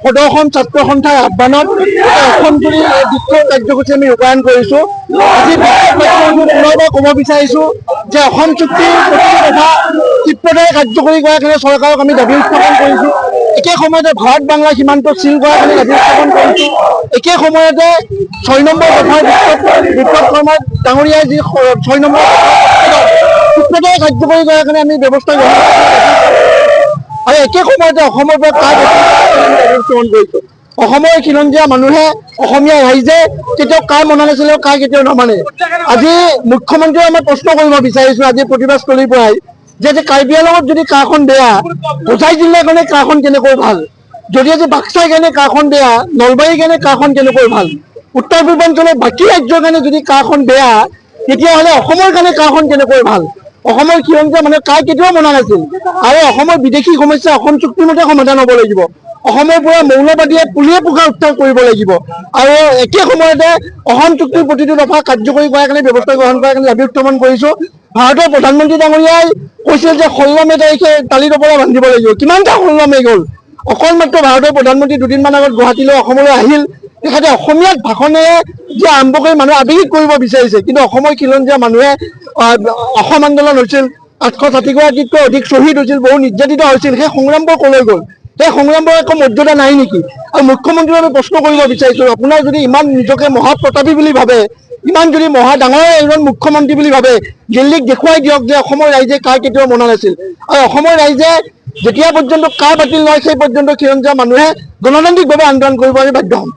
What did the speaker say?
সদৰ্শন ছাত্ৰ সন্থাৰ আহ্বানত অসমজুৰি বিক্ষোভ কাৰ্যসূচী আমি ৰূপায়ণ কৰিছোঁ। আজি পুনৰবাৰ ক'ব বিচাৰিছোঁ যে অসম চুক্তিৰ প্ৰতিটো কথা ক্ষিপ্ৰতাৰে কাৰ্যকৰী কৰাৰ কাৰণে চৰকাৰক আমি দাবী উত্থাপন কৰিছোঁ। একে সময়তে ভাৰত বাংলা সীমান্ত চিল কৰাৰ কাৰণে দাবী উত্থাপন কৰিছোঁ। একে সময়তে ৬ নম্বৰ দফাৰ বিপ্লৱ শৰ্মা ডাঙৰীয়াই যি ৬ নম্বৰ ক্ষিপ্ৰতাৰে কাৰ্যকৰী কৰাৰ কাৰণে আমি ব্যৱস্থা গ্ৰহণ কৰিছোঁ। আৰু একে সময়তে অসমৰ পৰা কাৰ উত্থাপন কৰিছোঁ। অসমৰ খিলঞ্জীয়া মানুহে অসমীয়া ৰাইজে কেতিয়াও কাৰ মনা নাছিলে, কাৰ কেতিয়াও নামানে। আজি মুখ্যমন্ত্ৰীয়ে মই প্ৰশ্ন কৰিব বিচাৰিছোঁ আজি প্ৰতিবাদস্থলীৰ পৰাই যে কাৰ্বি আংলঙত যদি কাৰখন বেয়া, হোজাই জিলাৰ কাৰণে কাৰখন কেনেকৈ ভাল, যদি আজি বাক্সাৰ কাৰণে কাৰখন বেয়া, নলবাৰীৰ কাৰণে কাৰখন কেনেকৈ ভাল, উত্তৰ পূৰ্বাঞ্চলৰ বাকী ৰাজ্যৰ কাৰণে যদি কাৰখন বেয়া, তেতিয়াহ'লে অসমৰ কাৰণে কাৰখন কেনেকৈ ভাল। অসমৰ খিলঞ্জীয়া মানুহে কাৰ কেতিয়াও মনা নাছিল। আৰু অসমৰ বিদেশী সমস্যা অসম চুক্তিমতে সমাধান হ'ব লাগিব। অসমৰ পৰা মৌলবাদীয়ে পুলিয়ে পোখা উত্থান কৰিব লাগিব। আৰু একে সময়তে অসম চুক্তিৰ প্ৰতিটো দফা কাৰ্যকৰী কৰাৰ কাৰণে ব্যৱস্থা গ্ৰহণ কৰাৰ কাৰণে দাবী উত্থাপন কৰিছোঁ। ভাৰতৰ প্ৰধানমন্ত্ৰী ডাঙৰীয়াই কৈছিল যে 16 মে তাৰিখে তালিৰ পৰা বান্ধিব লাগিব। কিমানটা 16 মে গ'ল? অকল মাত্ৰ ভাৰতৰ প্ৰধানমন্ত্ৰী দুদিনমান আগত গুৱাহাটীলৈ অসমলৈ আহিল। তেখেতে অসমীয়াত ভাষণেৰে যে আৰম্ভ কৰি মানুহে আৱেগিক কৰিব বিচাৰিছে, কিন্তু অসমৰ খিলঞ্জীয়া মানুহে অসম আন্দোলন হৈছিল, 860গৰাকীতকৈ অধিক শ্বহীদ হৈছিল, বহু নিৰ্যাতিত হৈছিল। সেই সংগ্ৰামবোৰ ক'লৈ গ'ল? সেই সংগ্ৰামবোৰ একো মৰ্যাদা নাই নেকি? আৰু মুখ্যমন্ত্ৰীক আমি প্ৰশ্ন কৰিব বিচাৰিছোঁ, আপোনাৰ যদি ইমান নিজকে মহাপ্ৰতাপী বুলি ভাবে, ইমান যদি ডাঙৰ এজন মুখ্যমন্ত্ৰী বুলি ভাবে, দিল্লীক দেখুৱাই দিয়ক যে অসমৰ ৰাইজে কাৰ কেতিয়াও মনা নাছিল। আৰু অসমৰ ৰাইজে যেতিয়া পৰ্যন্ত কাৰ বাতিল নহয় সেই পৰ্যন্ত খিলঞ্জীয়া মানুহে গণতান্ত্ৰিকভাৱে আন্দোলন কৰিব আমি বাধ্য হ'ম।